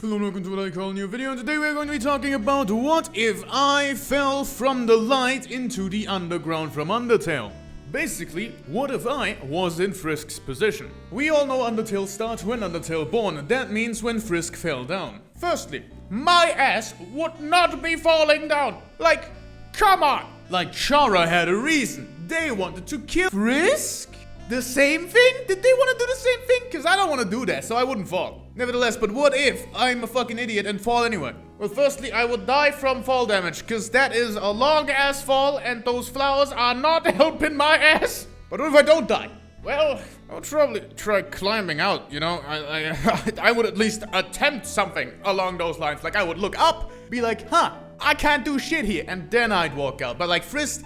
Hello and welcome to what I call a new video, and today we're going to be talking about what if I fell from the light into the underground from Undertale. Basically, what if I was in Frisk's position? We all know Undertale starts when Undertale born, and that means when Frisk fell down. Firstly, my ass would not be falling down. Like, come on! Like, Chara had a reason. They wanted to kill Frisk? The same thing? Did they want to do the same thing? Because I don't want to do that, so I wouldn't fall. Nevertheless, but what if I'm a fucking idiot and fall anyway? Well, firstly, I would die from fall damage, because that is a long-ass fall, and those flowers are not helping my ass. But what if I don't die? Well, I would probably try climbing out, you know? I would at least attempt something along those lines. Like, I would look up, be like, huh, I can't do shit here, and then I'd walk out. But like, Frisk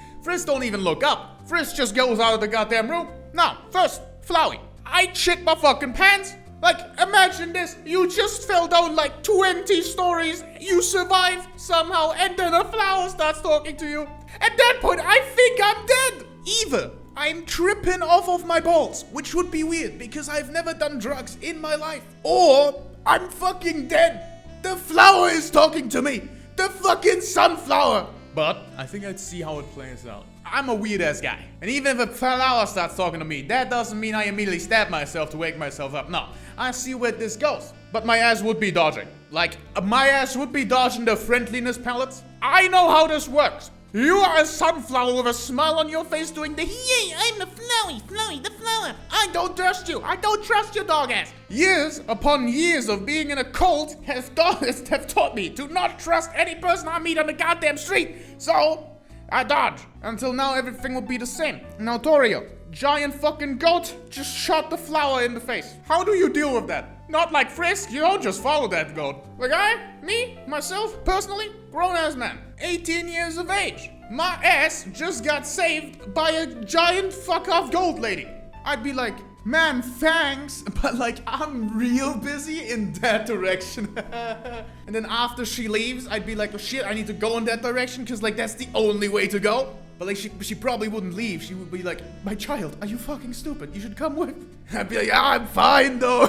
don't even look up. Frisk just goes out of the goddamn room. Now, first, Flowey, I'd shit my fucking pants. Like, imagine this, you just fell down like 20 stories, you survive somehow, and then a flower starts talking to you. At that point, I think I'm dead. Either I'm tripping off of my balls, which would be weird because I've never done drugs in my life, or I'm fucking dead. The flower is talking to me. The fucking sunflower. But I think I'd see how it plays out. I'm a weird ass guy. And even if a flower starts talking to me, that doesn't mean I immediately stab myself to wake myself up. No, I see where this goes. But my ass would be dodging. Like, my ass would be dodging the friendliness pellets. I know how this works. You are a sunflower with a smile on your face doing the yay, I'm the Flowey, the flower. I don't trust you. I don't trust your dog ass. Years upon years of being in a cult have taught me to not trust any person I meet on the goddamn street. So, I dodge. Until now, everything will be the same. Now, Toriel, giant fucking goat, just shot the flower in the face. How do you deal with that? Not like Frisk, you don't just follow that goat. Like myself, personally, grown-ass man, 18 years of age. My ass just got saved by a giant fuck-off goat lady. I'd be like, man, thanks, but like, I'm real busy in that direction. And then after she leaves, I'd be like, oh shit, I need to go in that direction, because like, that's the only way to go. But like, she probably wouldn't leave. She would be like, my child, are you fucking stupid? You should come with. I'd be like, I'm fine though.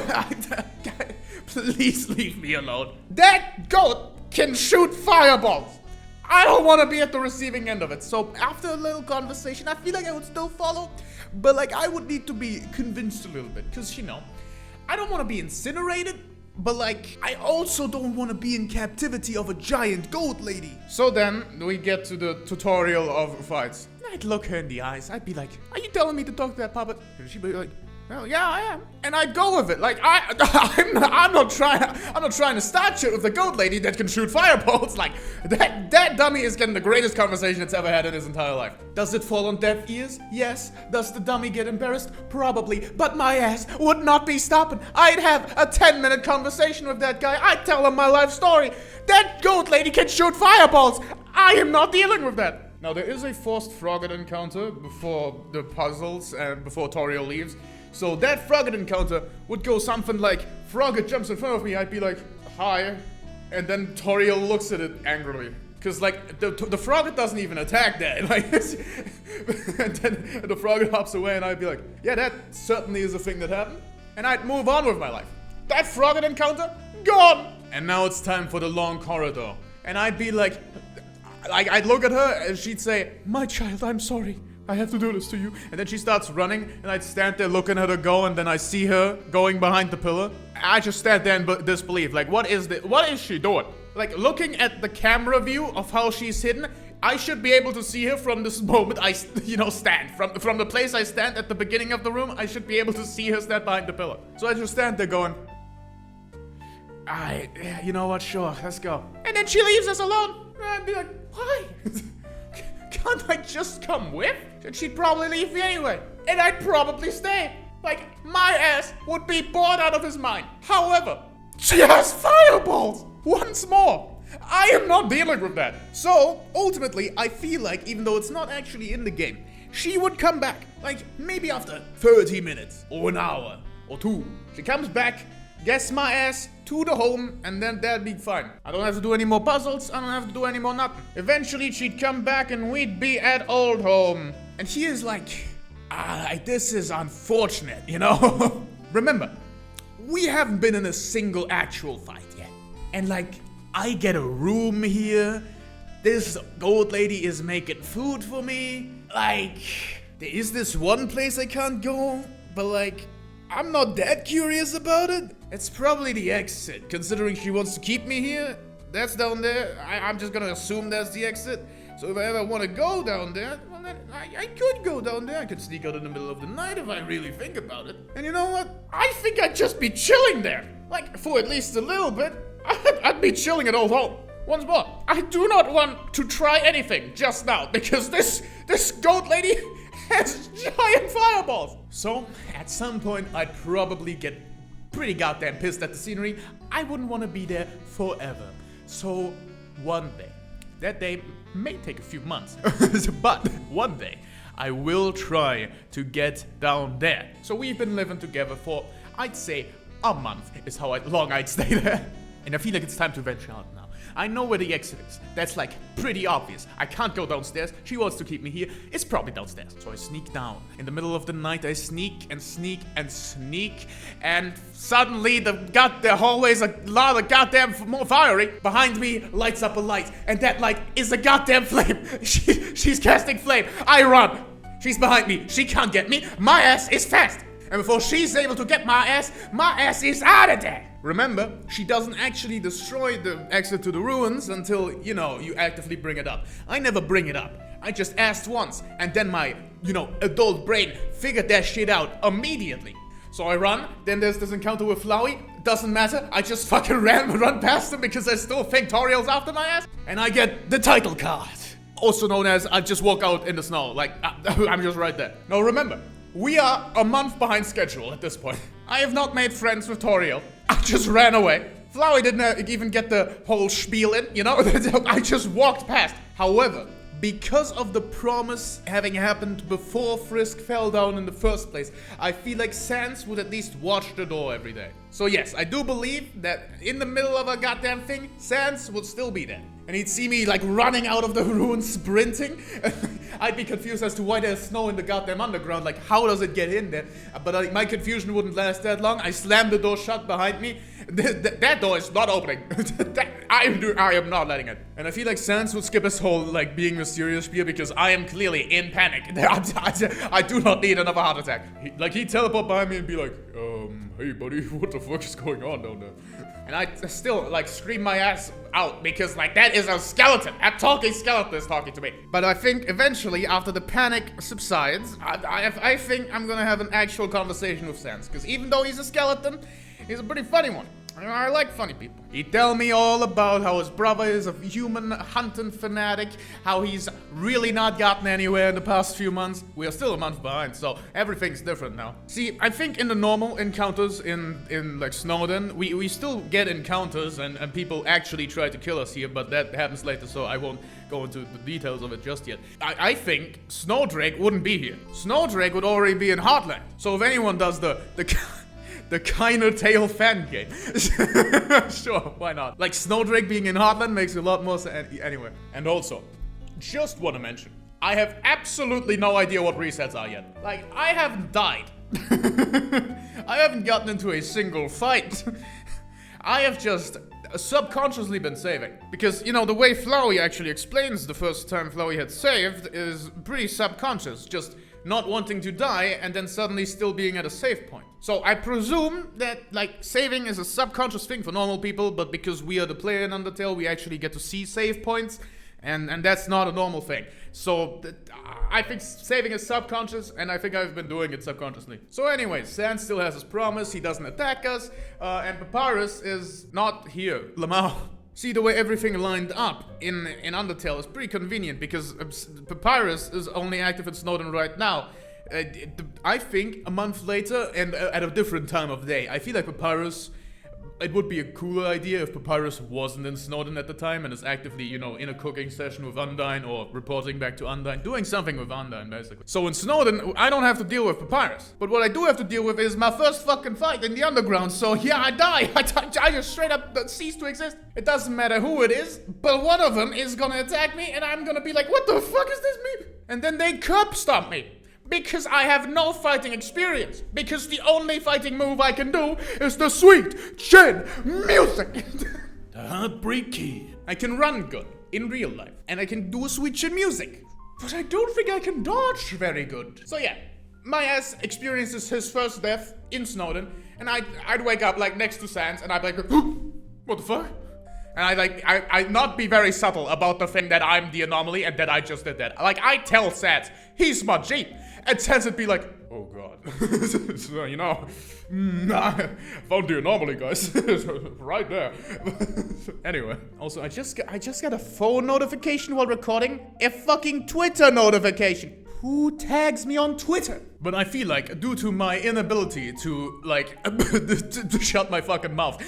Please leave me alone. That goat can shoot fireballs. I don't want to be at the receiving end of it. So after a little conversation, I feel like I would still follow. But like, I would need to be convinced a little bit. Because, you know, I don't want to be incinerated. But like, I also don't want to be in captivity of a giant goat lady. So then, we get to the tutorial of fights. I'd look her in the eyes. I'd be like, are you telling me to talk to that puppet? And she'd be like, well, yeah, I am. And I'd go with it. Like, I'm not trying to start shit with the goat lady that can shoot fireballs. Like, that dummy is getting the greatest conversation it's ever had in his entire life. Does it fall on deaf ears? Yes. Does the dummy get embarrassed? Probably. But my ass would not be stopping. I'd have a 10-minute conversation with that guy. I'd tell him my life story. That goat lady can shoot fireballs. I am not dealing with that. Now, there is a forced Frogget encounter before the puzzles and before Toriel leaves. So that Frogget encounter would go something like, Frogget jumps in front of me, I'd be like, hi. And then Toriel looks at it angrily. Cause like, the Frogget doesn't even attack that. Like, and then the Frogget hops away and I'd be like, yeah, that certainly is a thing that happened. And I'd move on with my life. That Frogget encounter, gone. And now it's time for the long corridor. And I'd be like, I'd look at her and she'd say, my child, I'm sorry. I have to do this to you. And then she starts running, and I'd stand there looking at her go, and then I see her going behind the pillar. I just stand there in disbelief. Like, what is she doing? Like, looking at the camera view of how she's hidden, I should be able to see her from this moment I, stand. From the place I stand at the beginning of the room, I should be able to see her stand behind the pillar. So I just stand there going, you know what, sure, let's go. And then she leaves us alone. And I'd be like, why? Can't I just come with? And she'd probably leave me anyway. And I'd probably stay. Like, my ass would be bored out of his mind. However, she has fireballs! Once more. I am not dealing with that. So, ultimately, I feel like, even though it's not actually in the game, she would come back. Like, maybe after 30 minutes, or an hour, or 2. She comes back, gets my ass to the home, and then that'd be fine. I don't have to do any more puzzles, I don't have to do any more nothing. Eventually, she'd come back and we'd be at old home. And he is like, this is unfortunate, you know? Remember, we haven't been in a single actual fight yet. And like, I get a room here. This old lady is making food for me. Like, there is this one place I can't go, but like, I'm not that curious about it. It's probably the exit, considering she wants to keep me here. That's down there. I'm just gonna assume that's the exit. So if I ever want to go down there, well then I could go down there. I could sneak out in the middle of the night if I really think about it. And you know what? I think I'd just be chilling there. Like, for at least a little bit. I'd be chilling at Old Home. Once more, I do not want to try anything just now, because this goat lady has giant fireballs. So, at some point, I'd probably get pretty goddamn pissed at the scenery. I wouldn't want to be there forever. So, one day, that day may take a few months, but one day, I will try to get down there. So we've been living together for, I'd say, a month is how long I'd stay there. And I feel like it's time to venture out now. I know where the exit is. That's like pretty obvious. I can't go downstairs. She wants to keep me here. It's probably downstairs. So I sneak down. In the middle of the night, I sneak and sneak and sneak. And suddenly the hallway's a lot of goddamn more fiery. Behind me lights up a light. And that light is a goddamn flame. She's casting flame. I run. She's behind me. She can't get me. My ass is fast. And before she's able to get my ass is out of there. Remember, she doesn't actually destroy the exit to the ruins until, you know, you actively bring it up. I never bring it up. I just asked once, and then my, adult brain figured that shit out immediately. So I run, then there's this encounter with Flowey. Doesn't matter, I just fucking run past him because I still think Toriel's after my ass. And I get the title card. Also known as, I just walk out in the snow, like, I'm just right there. Now remember, we are a month behind schedule at this point. I have not made friends with Toriel. I just ran away. Flowey didn't even get the whole spiel in, I just walked past. However, because of the promise having happened before Frisk fell down in the first place, I feel like Sans would at least watch the door every day. So yes, I do believe that in the middle of a goddamn thing, Sans would still be there. And he'd see me like running out of the ruins sprinting. I'd be confused as to why there's snow in the goddamn underground. Like, how does it get in there? But my confusion wouldn't last that long. I slammed the door shut behind me. That door is not opening. I am not letting it. And I feel like Sans would skip his whole like being mysterious spiel because I am clearly in panic. I do not need another heart attack. He'd teleport behind me and be like, hey buddy, what the fuck is going on down there? And I still like scream my ass out because like that is a skeleton. A talking skeleton is talking to me. But I think eventually after the panic subsides, I think I'm gonna have an actual conversation with Sans. Because even though he's a skeleton, he's a pretty funny one. I like funny people. He'd tell me all about how his brother is a human hunting fanatic, how he's really not gotten anywhere in the past few months. We are still a month behind, so everything's different now. See, I think in the normal encounters in like Snowden, we still get encounters and people actually try to kill us here, but that happens later, so I won't go into the details of it just yet. I think Snowdrake wouldn't be here. Snowdrake would already be in Hotland. So if anyone does the Undertale fan game. Sure, why not? Like, Snowdrake being in Hotland makes a lot more sense anyway. And also, just want to mention, I have absolutely no idea what resets are yet. Like, I haven't died. I haven't gotten into a single fight. I have just subconsciously been saving. Because, the way Flowey actually explains the first time Flowey had saved is pretty subconscious. Just not wanting to die and then suddenly still being at a save point. So I presume that, like, saving is a subconscious thing for normal people, but because we are the player in Undertale, we actually get to see save points, and that's not a normal thing. So I think saving is subconscious, and I think I've been doing it subconsciously. So anyways, Sans still has his promise, he doesn't attack us, and Papyrus is not here. Lamau. See, the way everything lined up in Undertale is pretty convenient because Papyrus is only active in Snowden right now. I think a month later and at a different time of day. I feel like Papyrus, it would be a cooler idea if Papyrus wasn't in Snowden at the time and is actively, in a cooking session with Undyne or reporting back to Undyne, doing something with Undyne, basically. So in Snowden, I don't have to deal with Papyrus. But what I do have to deal with is my first fucking fight in the underground. So yeah, I die. I just straight up cease to exist. It doesn't matter who it is, but one of them is gonna attack me and I'm gonna be like, what the fuck is this me? And then they curb stomp me. Because I have no fighting experience. Because the only fighting move I can do is the sweet chin music. The Heartbreak Kid. I can run good in real life, and I can do a switch in music. But I don't think I can dodge very good. So yeah, my ass experiences his first death in Snowden, and I'd wake up like next to Sans, and I'd be like, what the fuck? And I'd not be very subtle about the thing that I'm the anomaly and that I just did that. Like, I tell Sans, he's my G. And Sans would be like, oh god. So, you know, found the anomaly, guys. Right there. Anyway, also, I just got a phone notification while recording. A fucking Twitter notification. Who tags me on Twitter? But I feel like, due to my inability to, like, to shut my fucking mouth,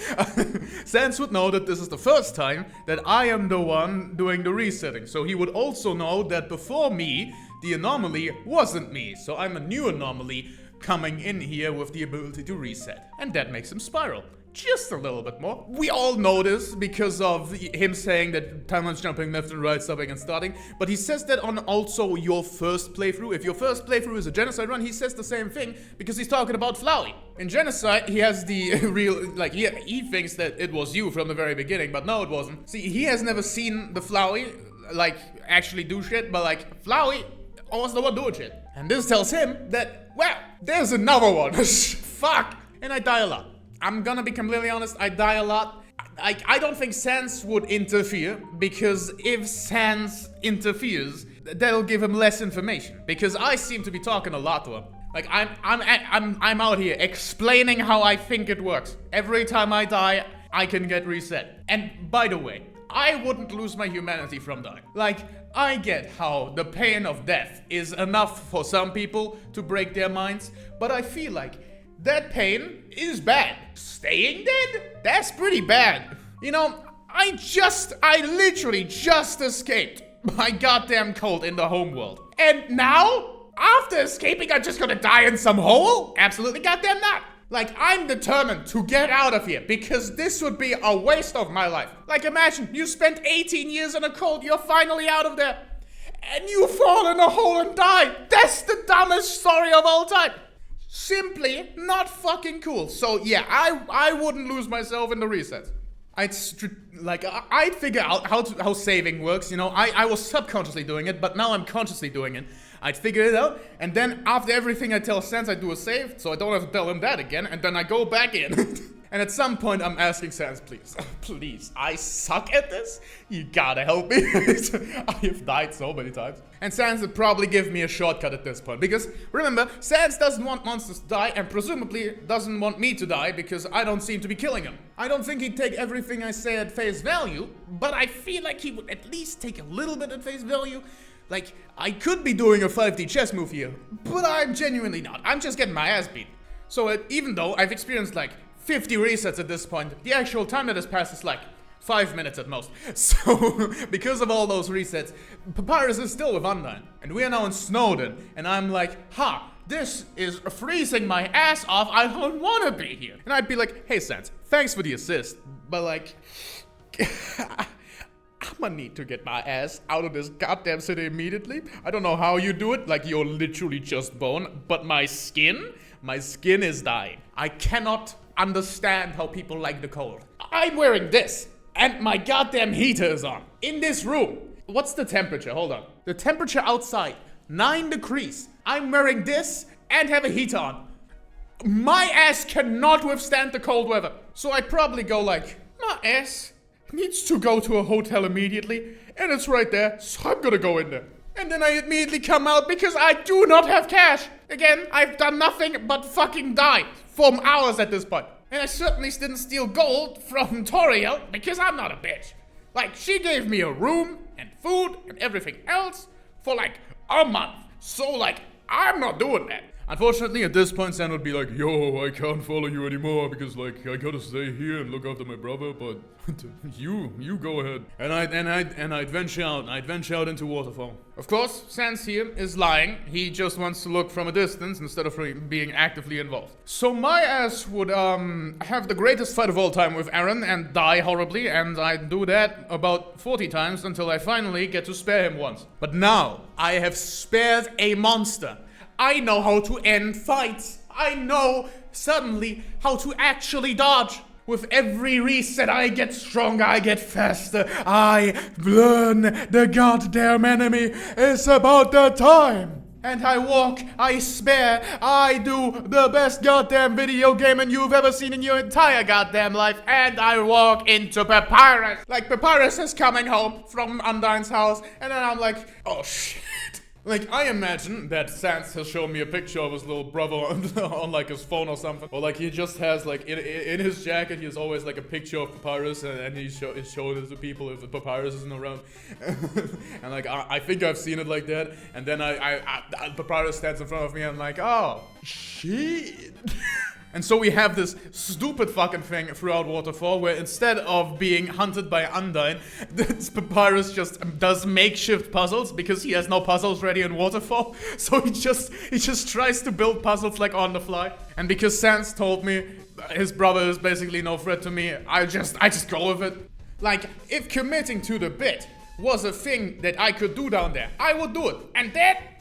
Sans would know that this is the first time that I am the one doing the resetting. So he would also know that before me, the anomaly wasn't me. So I'm a new anomaly coming in here with the ability to reset. And that makes him spiral. Just a little bit more. We all know this because of him saying that timeline's jumping left and right, stopping and starting. But he says that on also your first playthrough. If your first playthrough is a genocide run, he says the same thing because he's talking about Flowey. In genocide, he has the real, like, he thinks that it was you from the very beginning, but no, it wasn't. See, he has never seen the Flowey, like, actually do shit, but like, Flowey was the one doing shit. And this tells him that, well, there's another one. Fuck. And I die a lot. I'm gonna be completely honest, I die a lot. I don't think Sans would interfere, because if Sans interferes, that'll give him less information. Because I seem to be talking a lot to him. Like, I'm out here explaining how I think it works. Every time I die, I can get reset. And by the way, I wouldn't lose my humanity from dying. Like, I get how the pain of death is enough for some people to break their minds, but I feel like that pain is bad. Staying dead? That's pretty bad. You know, I literally just escaped my goddamn cult in the homeworld. And now, after escaping, I'm just gonna die in some hole? Absolutely goddamn not. Like, I'm determined to get out of here because this would be a waste of my life. Like, imagine, you spent 18 years in a cult, you're finally out of there, and you fall in a hole and die. That's the dumbest story of all time. Simply not fucking cool. So yeah, I wouldn't lose myself in the resets. I'd figure out how saving works, you know. I was subconsciously doing it, but now I'm consciously doing it. I'd figure it out, and then after everything I tell Sans, I do a save, so I don't have to tell him that again, and then I go back in. And at some point, I'm asking Sans, please, please, I suck at this. You gotta help me. I have died so many times. And Sans would probably give me a shortcut at this point, because remember, Sans doesn't want monsters to die, and presumably doesn't want me to die, because I don't seem to be killing him. I don't think he'd take everything I say at face value, but I feel like he would at least take a little bit at face value. Like, I could be doing a 5D chess move here, but I'm genuinely not. I'm just getting my ass beat. So even though I've experienced like 50 resets at this point, the actual time that has passed is like 5 minutes at most. So, because of all those resets, Papyrus is still with Undyne. And we are now in Snowden, and I'm like, this is freezing my ass off, I don't wanna be here. And I'd be like, hey Sans, thanks for the assist, but like, I'm gonna need to get my ass out of this goddamn city immediately. I don't know how you do it, like you're literally just bone, but my skin is dying. I cannot understand how people like the cold. I'm wearing this, and my goddamn heater is on. In this room. What's the temperature? Hold on. The temperature outside, 9 degrees. I'm wearing this and have a heater on. My ass cannot withstand the cold weather. So I probably go like, my ass needs to go to a hotel immediately, and it's right there, so I'm gonna go in there. And then I immediately come out because I do not have cash. Again, I've done nothing but fucking die for hours at this point. And I certainly didn't steal gold from Toriel because I'm not a bitch. Like, she gave me a room and food and everything else for like a month. So like, I'm not doing that. Unfortunately, at this point, Sam would be like, yo, I can't follow you anymore because, like, I gotta stay here and look after my brother, but you go ahead. And I'd venture out. I'd venture out into Waterfall. Of course, Sans here is lying. He just wants to look from a distance instead of being actively involved. So my ass would, have the greatest fight of all time with Aaron and die horribly, and I'd do that about 40 times until I finally get to spare him once. But now, I have spared a monster. I know how to end fights. I know, suddenly, how to actually dodge. With every reset, I get stronger, I get faster. I learn the goddamn enemy is about the time. And I walk, I spare, I do the best goddamn video game you've ever seen in your entire goddamn life. And I walk into Papyrus. Like, Papyrus is coming home from Undyne's house. And then I'm like, oh shit. Like, I imagine that Sans has shown me a picture of his little brother on like his phone or something. Or like he just has like, in his jacket, he has always like a picture of Papyrus and he showed it to people if the Papyrus isn't around. And like, I think I've seen it like that. And then Papyrus stands in front of me and I'm like, oh, shit. And so we have this stupid fucking thing throughout Waterfall where instead of being hunted by Undyne, this Papyrus just does makeshift puzzles because he has no puzzles ready in Waterfall. So he just tries to build puzzles like on the fly. And because Sans told me his brother is basically no threat to me, I just go with it. Like, if committing to the bit was a thing that I could do down there, I would do it. And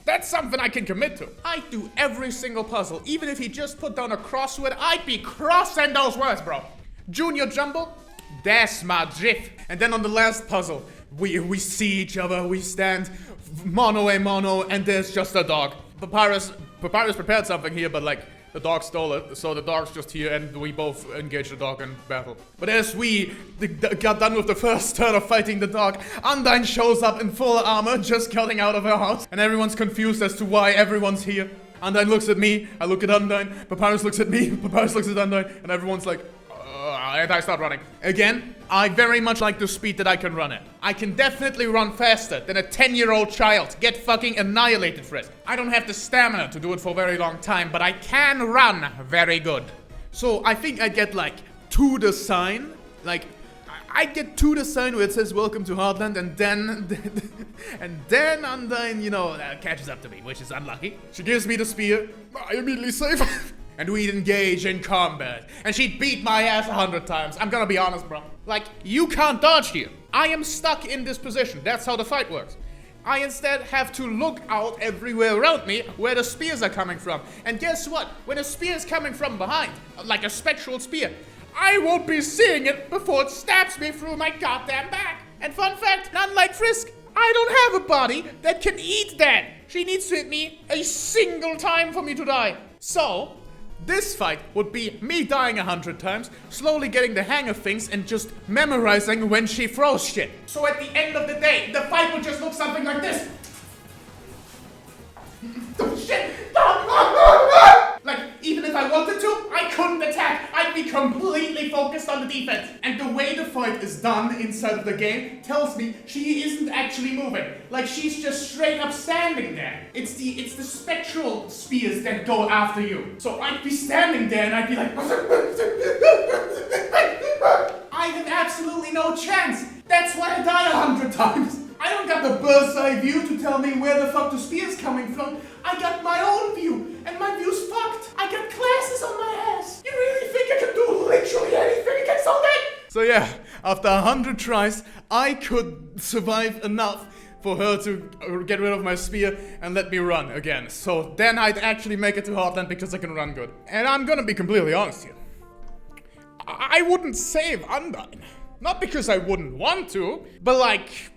that's something I can commit to. I'd do every single puzzle. Even if he just put down a crossword, I'd be crossing those words, bro. Junior Jumble, that's my drift. And then on the last puzzle, we see each other, we stand mono a mono, and there's just a dog. Papyrus prepared something here, but like, the dog stole it, so the dog's just here, and we both engage the dog in battle. But as we got done with the first turn of fighting the dog, Undyne shows up in full armor, just getting out of her house, and everyone's confused as to why everyone's here. Undyne looks at me, I look at Undyne, Papyrus looks at me, Papyrus looks at Undyne, and everyone's like, and I start running. Again, I very much like the speed that I can run at. I can definitely run faster than a 10-year-old child. Get fucking annihilated, Frisk. I don't have the stamina to do it for a very long time, but I can run very good. So I think I get like to the sign. Like, I get to the sign where it says welcome to Hotland, and then Undyne, you know, catches up to me, which is unlucky. She gives me the spear. I immediately save. And we'd engage in combat. And she'd beat my ass 100 times. I'm gonna be honest, bro. Like, you can't dodge here. I am stuck in this position. That's how the fight works. I instead have to look out everywhere around me where the spears are coming from. And guess what? When a spear is coming from behind, like a spectral spear, I won't be seeing it before it stabs me through my goddamn back. And fun fact, unlike Frisk, I don't have a body that can eat that. She needs to hit me a single time for me to die. So, this fight would be me dying 100 times, slowly getting the hang of things, and just memorizing when she throws shit. So at the end of the day, the fight would just look something like this. Oh shit! Like, even if I wanted to, I couldn't attack. I'd be completely focused on the defense. And the way the fight is done inside of the game tells me she isn't actually moving. Like, she's just straight up standing there. It's the spectral spears that go after you. So I'd be standing there and I'd be like, I have absolutely no chance. That's why I die 100 times. I don't got the bird's eye view to tell me where the fuck the spear's coming from. I got my own view, and my view's fucked. I got glasses on my ass. You really think I can do literally anything against all that? So yeah, after 100 tries, I could survive enough for her to get rid of my spear and let me run again. So then I'd actually make it to Hotland because I can run good. And I'm gonna be completely honest here. I wouldn't save Undyne. Not because I wouldn't want to, but like,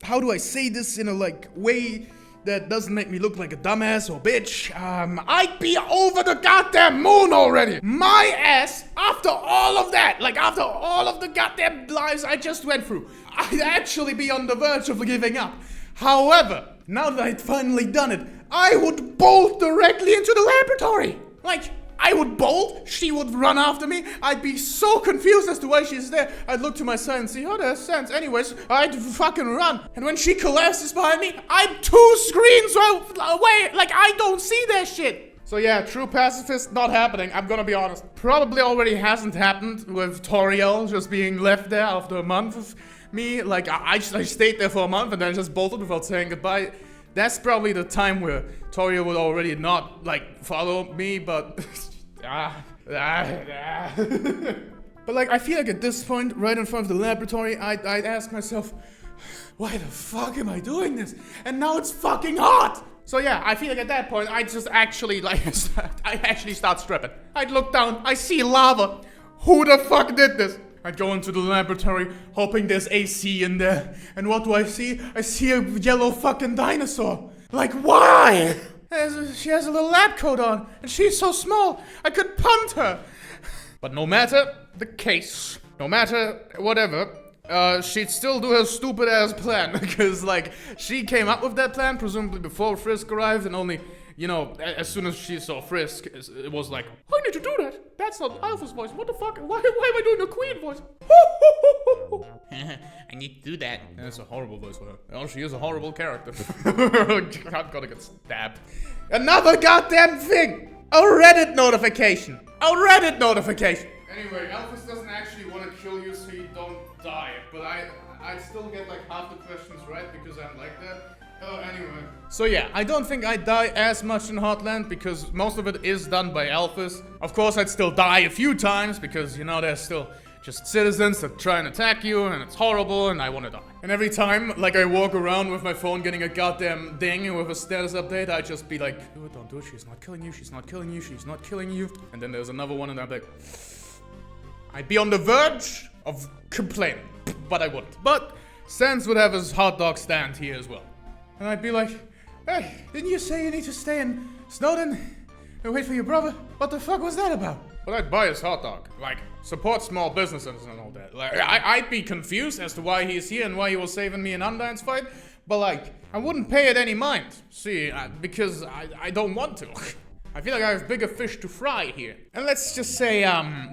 how do I say this in a like way that doesn't make me look like a dumbass or bitch? I'd be over the goddamn moon already. My ass, after all of that, like after all of the goddamn lives I just went through, I'd actually be on the verge of giving up. However, now that I'd finally done it, I would bolt directly into the laboratory. Like, I would bolt, she would run after me, I'd be so confused as to why she's there. I'd look to my side and see, oh, there's Sans. Anyways, I'd fucking run. And when she collapses behind me, I'm 2 screens away. Like, I don't see that shit. So yeah, true pacifist, not happening, I'm gonna be honest. Probably already hasn't happened with Toriel just being left there after a month of me. Like, I stayed there for a month and then just bolted without saying goodbye. That's probably the time where Toriel would already not, like, follow me, but... But, like, I feel like at this point, right in front of the laboratory, I'd ask myself, why the fuck am I doing this? And now it's fucking hot! So yeah, I feel like at that point, I'd just actually, like, I actually start stripping. I'd look down, I see lava. Who the fuck did this? I'd go into the laboratory, hoping there's AC in there. And what do I see? I see a yellow fucking dinosaur. Like, why? She has a little lab coat on, and she's so small, I could punt her. But no matter the case, no matter whatever, she'd still do her stupid ass plan. Because, like, she came up with that plan, presumably before Frisk arrived, and only, you know, as soon as she saw Frisk, it was like, I need to do that. That's not Alpha's voice. What the fuck? Why am I doing a queen voice? I need to do that. And it's a horrible voice for her. Oh, she is a horrible character. I'm gonna get stabbed. Another goddamn thing! A Reddit notification! A Reddit notification! Anyway, Alphys doesn't actually want to kill you so you don't die. But I still get like half the questions right because I'm like that. Anyway. So yeah, I don't think I die as much in Hotland because most of it is done by Alphys. Of course, I'd still die a few times because, you know, there's still just citizens that try and attack you and it's horrible and I want to die. And every time, like, I walk around with my phone getting a goddamn ding with a status update, I just be like, do it, don't do it, she's not killing you, she's not killing you, she's not killing you. And then there's another one and I'm like, I'd be on the verge of complaining, but I wouldn't. But Sans would have his hot dog stand here as well. And I'd be like, hey, didn't you say you need to stay in Snowden and wait for your brother? What the fuck was that about? But I'd buy his hot dog. Like, support small businesses and all that. Like, I'd be confused as to why he's here and why he was saving me in Undyne's fight. But like, I wouldn't pay it any mind. See, because I don't want to. I feel like I have bigger fish to fry here. And let's just say,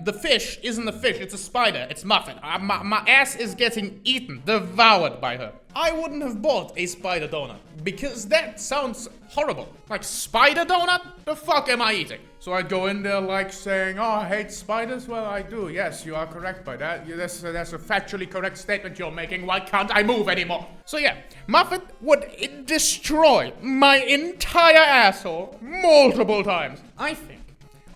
the fish isn't a fish, it's a spider. It's Muffet. My ass is getting eaten, devoured by her. I wouldn't have bought a spider donut, because that sounds horrible. Like, spider donut? The fuck am I eating? So I'd go in there like saying, oh, I hate spiders? Well, I do. Yes, you are correct by that. That's a factually correct statement you're making. Why can't I move anymore? So yeah, Muffet would destroy my entire asshole multiple times. I think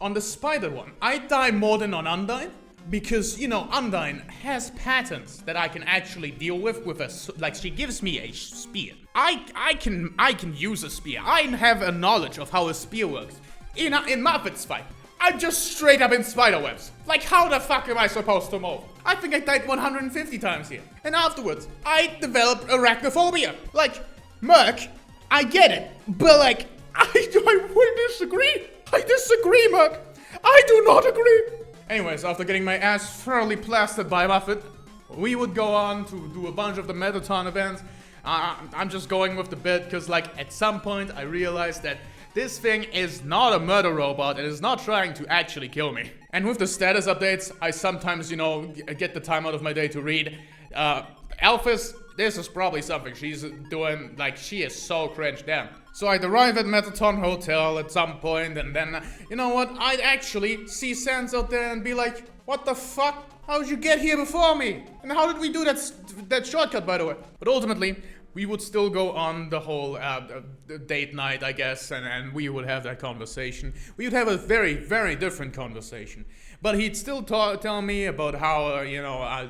on the spider one, I die more than on Undyne. Because, you know, Undyne has patterns that I can actually deal with a, like, she gives me a spear. I can use a spear. I have a knowledge of how a spear works. In Muffet's fight, I'm just straight up in spiderwebs. Like, how the fuck am I supposed to move? I think I died 150 times here. And afterwards, I developed arachnophobia. Like, Merc, I get it. But like, I disagree. I disagree, Merc. I do not agree. Anyways, after getting my ass thoroughly plastered by Muffet, we would go on to do a bunch of the Mettaton events. I'm just going with the bit because, like, at some point I realized that this thing is not a murder robot. It is not trying to actually kill me. And with the status updates, I sometimes, you know, get the time out of my day to read. Alphys, this is probably something she's doing, like, she is so cringe, damn. So I'd arrive at Mettaton Hotel at some point, and then, you know what, I'd actually see Sans out there and be like, what the fuck? How did you get here before me? And how did we do that shortcut, by the way? But ultimately, we would still go on the whole date night, I guess, and we would have that conversation. We would have a very, very different conversation. But he'd still tell me about how, you know,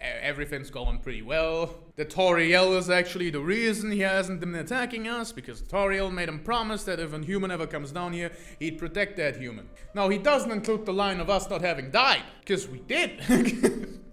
everything's going pretty well. That Toriel is actually the reason he hasn't been attacking us, because Toriel made him promise that if a human ever comes down here, he'd protect that human. Now, he doesn't include the line of us not having died, because we did.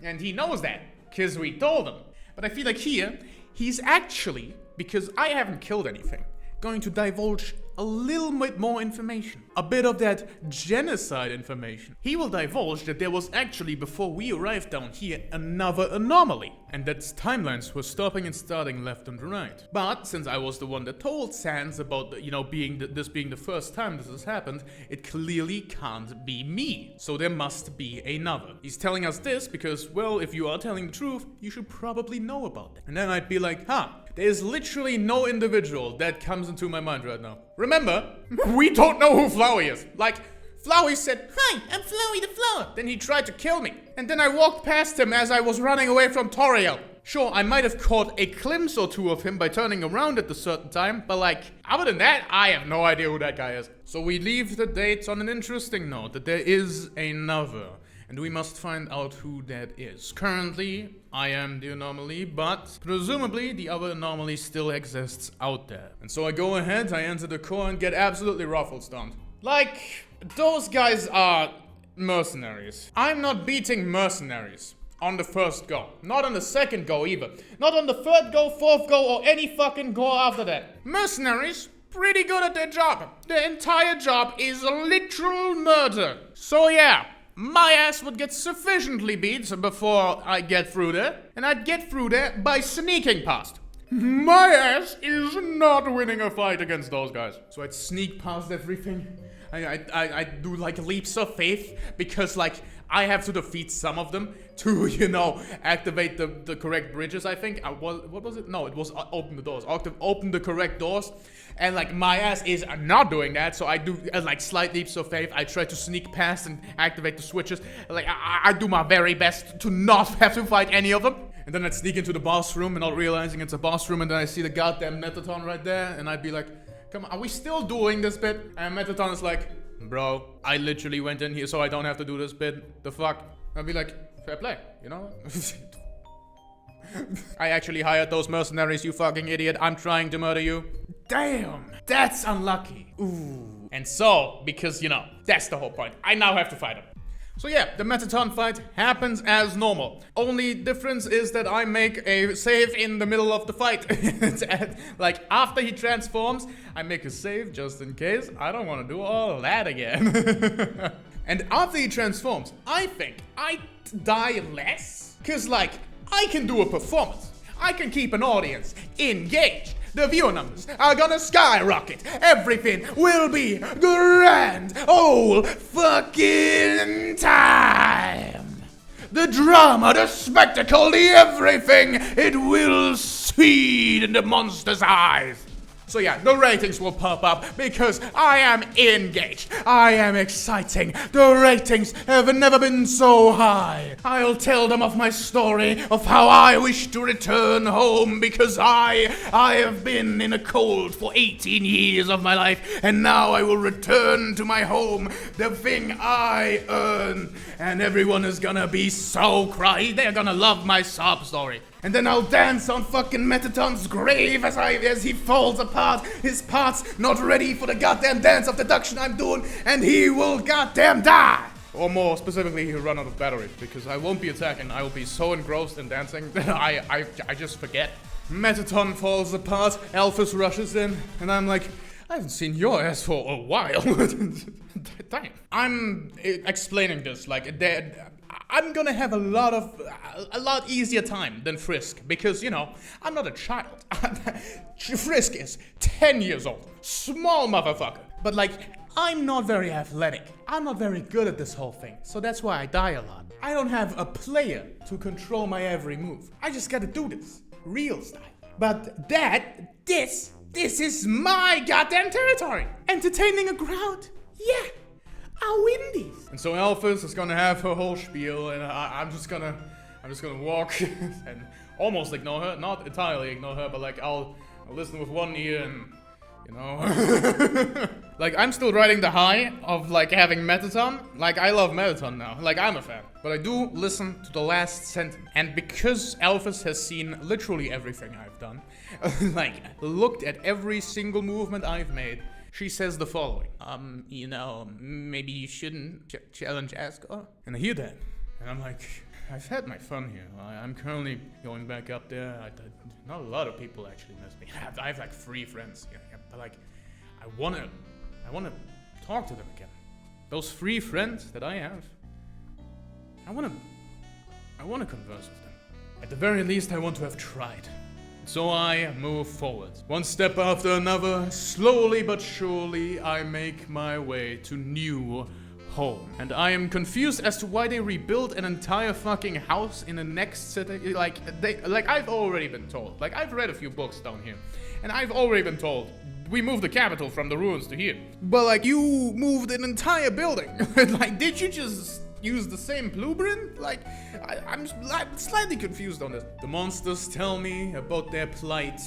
And he knows that, because we told him. But I feel like here, he's actually, because I haven't killed anything, going to divulge a little bit more information. A bit of that genocide information. He will divulge that there was actually, before we arrived down here, another anomaly. And that timelines were stopping and starting left and right. But since I was the one that told Sans about, you know, this being the first time this has happened, it clearly can't be me. So there must be another. He's telling us this because, well, if you are telling the truth, you should probably know about it. And then I'd be like, there's literally no individual that comes into my mind right now. Remember, we don't know who Flowey is. Like, Flowey said, hi, I'm Flowey the Flower. Then he tried to kill me. And then I walked past him as I was running away from Toriel. Sure, I might have caught a glimpse or two of him by turning around at a certain time, but like, other than that, I have no idea who that guy is. So we leave the dates on an interesting note, that there is another. And we must find out who that is. Currently, I am the anomaly, but presumably the other anomaly still exists out there. And so I go ahead, I enter the core and get absolutely ruffle stunned. Like, those guys are mercenaries. I'm not beating mercenaries on the first go. Not on the second go either. Not on the third go, fourth go, or any fucking go after that. Mercenaries, pretty good at their job. Their entire job is literal murder. So yeah, my ass would get sufficiently beat before I get through there. And I'd get through there by sneaking past. My ass is not winning a fight against those guys. So I'd sneak past everything. I do like leaps of faith because like I have to defeat some of them to, you know, activate the correct bridges, I think. What was it? No, it was open the doors. Open the correct doors. And like my ass is not doing that, so I do like slight leaps of faith. I try to sneak past and activate the switches. Like I do my very best to not have to fight any of them. And then I'd sneak into the boss room and not realizing it's a boss room, and then I see the goddamn Mettaton right there, and I'd be like, come on, are we still doing this bit? And Mettaton is like, bro, I literally went in here so I don't have to do this bit. The fuck? I'd be like, fair play, you know? I actually hired those mercenaries, you fucking idiot. I'm trying to murder you. Damn, that's unlucky. Ooh. And so, because, you know, that's the whole point. I now have to fight him. So yeah, the Mettaton fight happens as normal. Only difference is that I make a save in the middle of the fight. Like, after he transforms, I make a save just in case. I don't want to do all that again. And after he transforms, I think I die less. Cause like, I can do a performance. I can keep an audience engaged. The viewer numbers are gonna skyrocket. Everything will be grand old fucking time. The drama, the spectacle, the everything, it will seed in the monster's eyes. So yeah, the ratings will pop up because I am engaged. I am exciting. The ratings have never been so high. I'll tell them of my story, of how I wish to return home because I have been in a cold for 18 years of my life, and now I will return to my home, the thing I earn. And everyone is gonna be so cry. They're gonna love my sob story. And then I'll dance on fucking Mettaton's grave as he falls apart, his parts not ready for the goddamn dance of deduction I'm doing, and he will goddamn die! Or more specifically, he'll run out of battery, because I won't be attacking. I will be so engrossed in dancing that I just forget. Mettaton falls apart, Alphys rushes in, and I'm like, I haven't seen your ass for a while. Damn. I'm explaining this, like, I'm gonna have a lot easier time than FRISK because, you know, I'm not a child. FRISK is 10 years old. Small motherfucker. But, like, I'm not very athletic. I'm not very good at this whole thing. So that's why I die a lot. I don't have a player to control my every move. I just gotta do this. Real style. But this is my goddamn territory. Entertaining a crowd? Yeah. I'll win these. And so Alphys is gonna have her whole spiel, and I'm just gonna walk and almost ignore her, not entirely ignore her, but like I'll listen with one ear and, you know, like I'm still riding the high of like having Mettaton. Like I love Mettaton now, like I'm a fan, but I do listen to the last sentence. And because Alphys has seen literally everything I've done, like looked at every single movement I've made, she says the following. You know, maybe you shouldn't challenge Asgore. And I hear that, and I'm like, I've had my fun here. I'm currently going back up there. Not a lot of people actually miss me. I have like 3 friends, yeah, but like, I wanna talk to them again. Those 3 friends that I have, I wanna converse with them. At the very least, I want to have tried. So I move forward. One step after another, slowly but surely, I make my way to new home. And I am confused as to why they rebuilt an entire fucking house in the next city. Like I've already been told. Like, I've read a few books down here, and I've already been told, we moved the capital from the ruins to here. But like, you moved an entire building. Like, did you just use the same blueprint? Like, I'm slightly confused on this. The monsters tell me about their plight,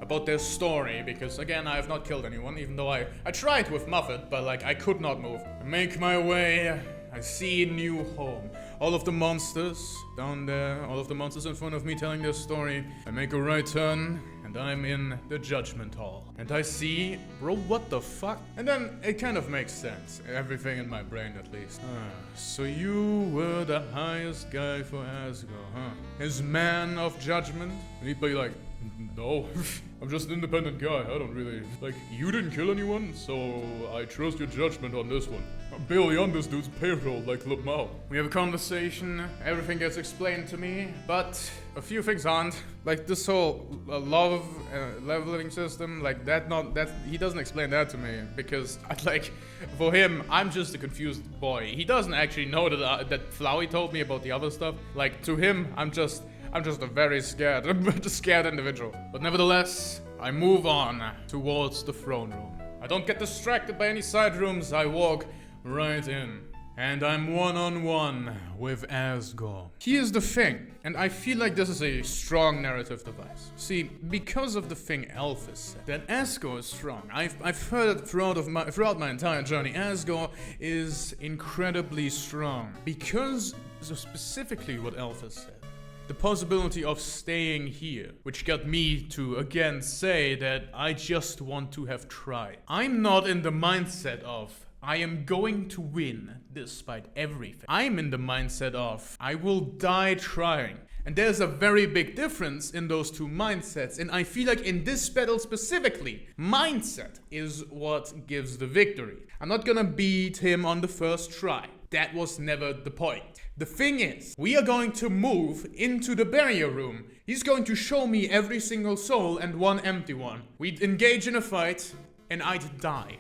about their story, because again, I have not killed anyone, even though I tried with Muffet, but like, I could not move. I make my way, I see a new home. All of the monsters down there, all of the monsters in front of me telling their story. I make a right turn, and I'm in the judgment hall. And I see, bro, what the fuck? And then it kind of makes sense. Everything in my brain, at least. So you were the highest guy for Asgore, huh? His man of judgment? And he'd be like, no, I'm just an independent guy. I don't really... Like, you didn't kill anyone, so I trust your judgment on this one. I'm barely on this dude's payroll like Lamau. We have a conversation, everything gets explained to me, but a few things aren't. Like this whole love leveling system, like he doesn't explain that to me, because like, for him, I'm just a confused boy. He doesn't actually know that Flowey told me about the other stuff. Like, to him, I'm just a very scared individual. But nevertheless, I move on towards the throne room. I don't get distracted by any side rooms, I walk right in. And I'm one-on-one with Asgore. Here's the thing, and I feel like this is a strong narrative device. See, because of the thing Elphys said, that Asgore is strong. I've heard it throughout my entire journey. Asgore is incredibly strong. Because, so specifically what Elphys said. The possibility of staying here, which got me to again say that I just want to have tried. I'm not in the mindset of I am going to win despite everything. I'm in the mindset of I will die trying. And there's a very big difference in those two mindsets, and I feel like in this battle specifically, mindset is what gives the victory. I'm not gonna beat him on the first try. That was never the point. The thing is, we are going to move into the barrier room. He's going to show me every single soul and one empty one. We'd engage in a fight, and I'd die.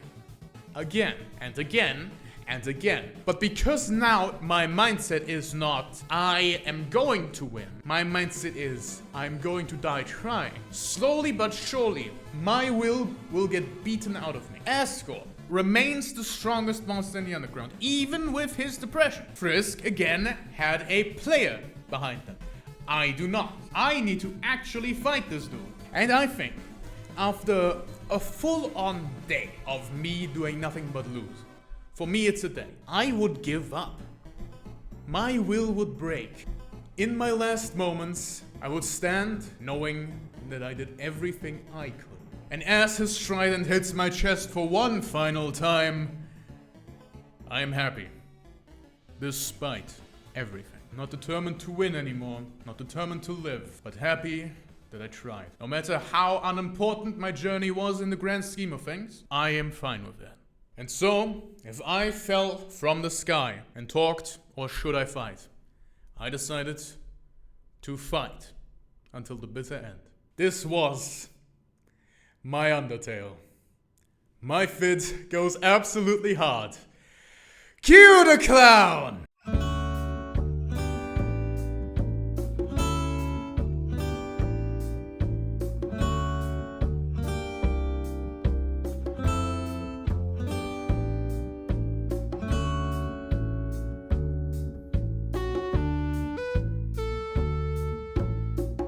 Again, and again, and again. But because now my mindset is not, I am going to win. My mindset is, I'm going to die trying. Slowly but surely, my will get beaten out of me. Asgore remains the strongest monster in the underground, even with his depression. FRISK, again, had a player behind them. I do not. I need to actually fight this dude. And I think, after a full-on day of me doing nothing but lose, for me it's a day, I would give up. My will would break. In my last moments, I would stand knowing that I did everything I could. And as his trident hits my chest for one final time, I am happy. Despite everything. Not determined to win anymore, not determined to live, but happy that I tried. No matter how unimportant my journey was in the grand scheme of things, I am fine with that. And so, if I fell from the sky and talked, or should I fight? I decided to fight until the bitter end. This was my Undertale. My fit goes absolutely hard. Cue the clown!